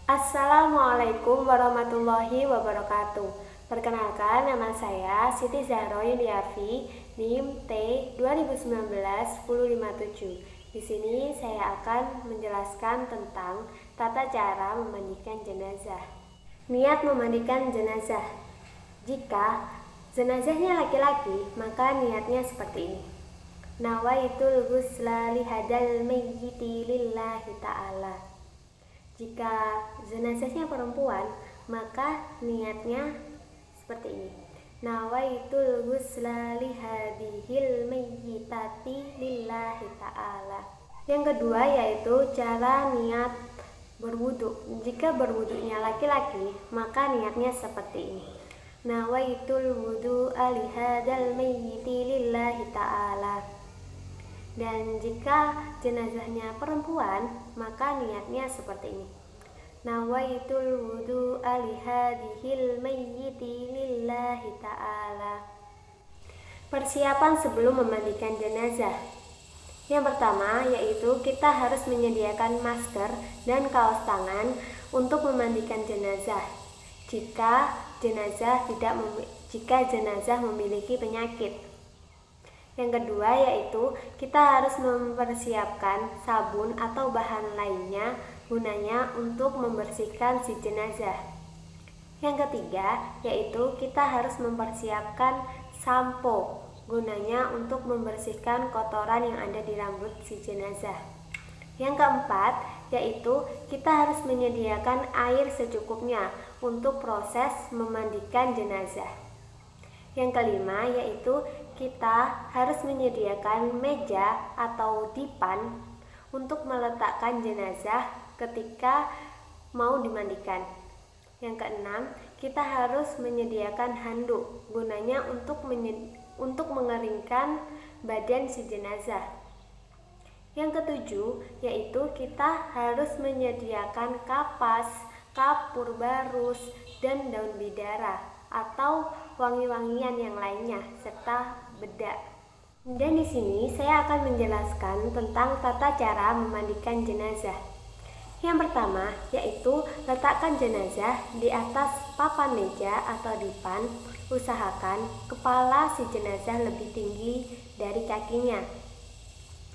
Assalamualaikum warahmatullahi wabarakatuh. Perkenalkan, nama saya Siti Zahro Yuliafi, NIM T 2019-1057. Di sini saya akan menjelaskan tentang tata cara memandikan jenazah. Niat memandikan jenazah. Jika jenazahnya laki-laki, maka niatnya seperti ini. Nawaitul ghusla lihadal mayyiti lillahi ta'ala. Jika jenazahnya perempuan, maka niatnya seperti ini. Nawaitul ghusla lihadihil mayyitati lillahi ta'ala. Yang kedua yaitu cara niat berwudu. Jika berwudunya laki-laki, maka niatnya seperti ini. Nawaitul wudu'a lihadal mayyiti lillahi ta'ala. Dan jika jenazahnya perempuan, maka niatnya seperti ini. Nawaitul wudu'a lihadihil mayyiti lillahi ta'ala. Persiapan sebelum memandikan jenazah. Yang pertama yaitu kita harus menyediakan masker dan kaos tangan untuk memandikan jenazah. Jika jenazah memiliki penyakit. Yang kedua yaitu kita harus mempersiapkan sabun atau bahan lainnya gunanya untuk membersihkan si jenazah. Yang ketiga yaitu kita harus mempersiapkan sampo gunanya untuk membersihkan kotoran yang ada di rambut si jenazah. Yang keempat yaitu kita harus menyediakan air secukupnya untuk proses memandikan jenazah. Yang kelima yaitu kita harus menyediakan meja atau dipan untuk meletakkan jenazah ketika mau dimandikan. Yang keenam, kita harus menyediakan handuk gunanya untuk mengeringkan badan si jenazah. Yang ketujuh yaitu kita harus menyediakan kapas, kapur barus, dan daun bidara atau wangi-wangian yang lainnya serta bedak. Dan di sini saya akan menjelaskan tentang tata cara memandikan jenazah. Yang pertama yaitu letakkan jenazah di atas papan meja atau dipan. Usahakan kepala si jenazah lebih tinggi dari kakinya.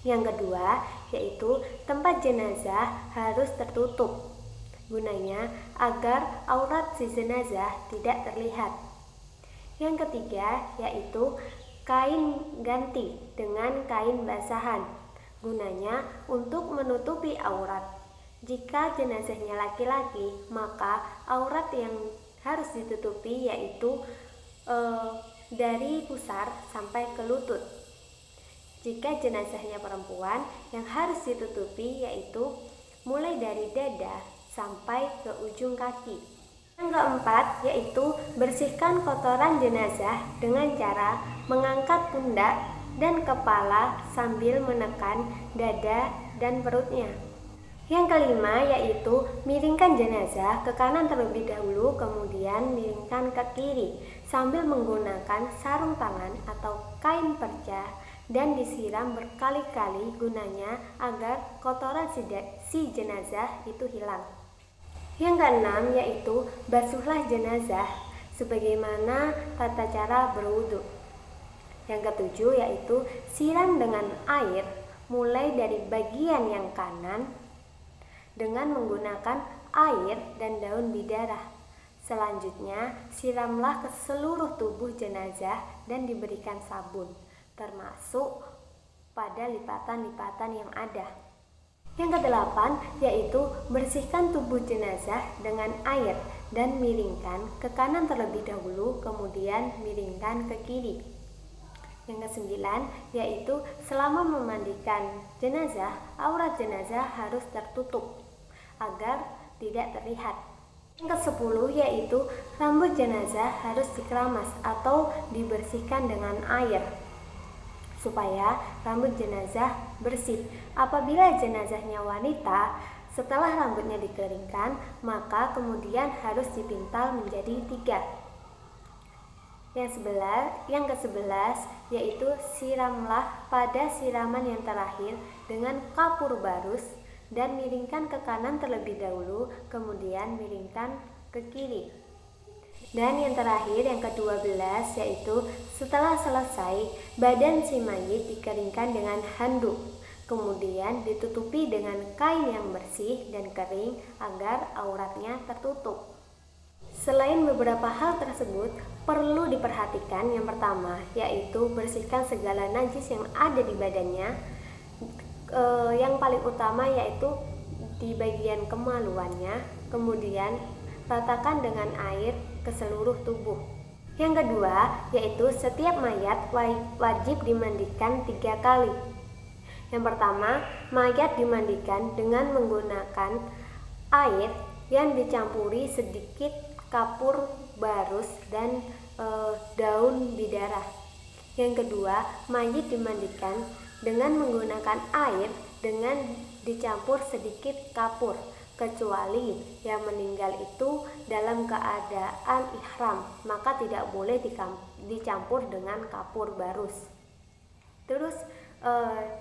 Yang kedua yaitu tempat jenazah harus tertutup. Gunanya agar aurat si jenazah tidak terlihat. Yang ketiga yaitu kain ganti dengan kain basahan. Gunanya untuk menutupi aurat. Jika jenazahnya laki-laki, maka aurat yang harus ditutupi yaitu dari pusar sampai ke lutut. Jika jenazahnya perempuan, yang harus ditutupi yaitu mulai dari dada sampai ke ujung kaki. Yang keempat yaitu bersihkan kotoran jenazah dengan cara mengangkat pundak dan kepala sambil menekan dada dan perutnya. Yang kelima yaitu miringkan jenazah ke kanan terlebih dahulu, kemudian miringkan ke kiri sambil menggunakan sarung tangan atau kain perca dan disiram berkali-kali gunanya agar kotoran si jenazah itu hilang. Yang keenam yaitu basuhlah jenazah sebagaimana tata cara berwudu. Yang ketujuh yaitu siram dengan air mulai dari bagian yang kanan dengan menggunakan air dan daun bidara. Selanjutnya siramlah ke seluruh tubuh jenazah dan diberikan sabun, termasuk pada lipatan-lipatan yang ada. Yang kedelapan yaitu bersihkan tubuh jenazah dengan air dan miringkan ke kanan terlebih dahulu, kemudian miringkan ke kiri. Yang kesembilan yaitu selama memandikan jenazah, aurat jenazah harus tertutup agar tidak terlihat. Yang kesepuluh yaitu rambut jenazah harus dikeramas atau dibersihkan dengan air supaya rambut jenazah bersih. Apabila jenazahnya wanita, setelah rambutnya dikeringkan, maka kemudian harus dipintal menjadi 3. Yang ke-11 yaitu siramlah pada siraman yang terakhir dengan kapur barus dan miringkan ke kanan terlebih dahulu, kemudian miringkan ke kiri. Dan yang terakhir, yang ke-12, yaitu setelah selesai, badan si mayit dikeringkan dengan handuk, kemudian ditutupi dengan kain yang bersih dan kering agar auratnya tertutup. Selain beberapa hal tersebut, perlu diperhatikan yang pertama, yaitu bersihkan segala najis yang ada di badannya. Yang paling utama yaitu di bagian kemaluannya, kemudian ratakan dengan air ke seluruh tubuh. Yang kedua, yaitu setiap mayat wajib dimandikan 3 kali. Yang pertama, mayat dimandikan dengan menggunakan air yang dicampuri sedikit kapur barus dan daun bidara. Yang kedua, mayit dimandikan dengan menggunakan air dengan dicampur sedikit kapur, kecuali yang meninggal itu dalam keadaan ihram, maka tidak boleh dicampur dengan kapur barus. Terus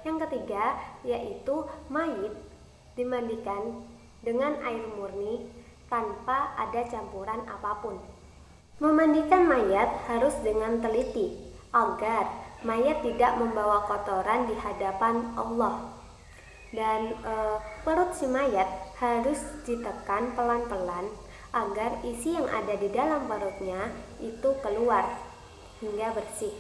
yang ketiga, yaitu mayit dimandikan dengan air murni tanpa ada campuran apapun. Memandikan mayat harus dengan teliti agar mayat tidak membawa kotoran di hadapan Allah. Dan perut si mayat harus ditekan pelan-pelan agar isi yang ada di dalam perutnya itu keluar hingga bersih.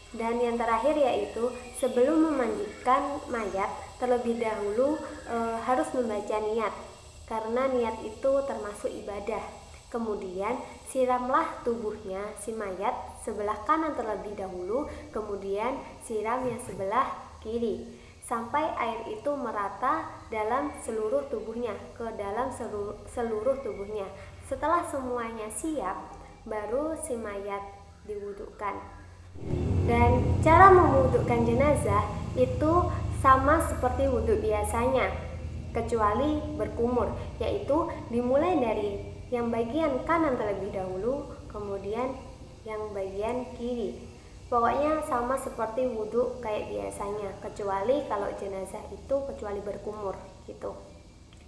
Dan yang terakhir, yaitu sebelum memandikan mayat terlebih dahulu harus membaca niat, karena niat itu termasuk ibadah. Kemudian siramlah tubuhnya si mayat sebelah kanan terlebih dahulu, kemudian siram yang sebelah kiri sampai air itu merata dalam seluruh tubuhnya, ke dalam seluruh tubuhnya. Setelah semuanya siap, baru si mayat diwudukkan. Dan cara mewudukkan jenazah itu sama seperti wudhu biasanya, kecuali berkumur, yaitu dimulai dari yang bagian kanan terlebih dahulu, kemudian yang bagian kiri. Pokoknya sama seperti wudhu kayak biasanya, kecuali kalau jenazah itu kecuali berkumur gitu.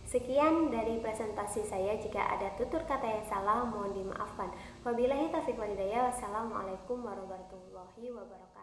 Sekian dari presentasi saya. Jika ada tutur kata yang salah mohon dimaafkan. Wabillahi taufiq wal hidayah. Wassalamualaikum warahmatullahi wabarakatuh.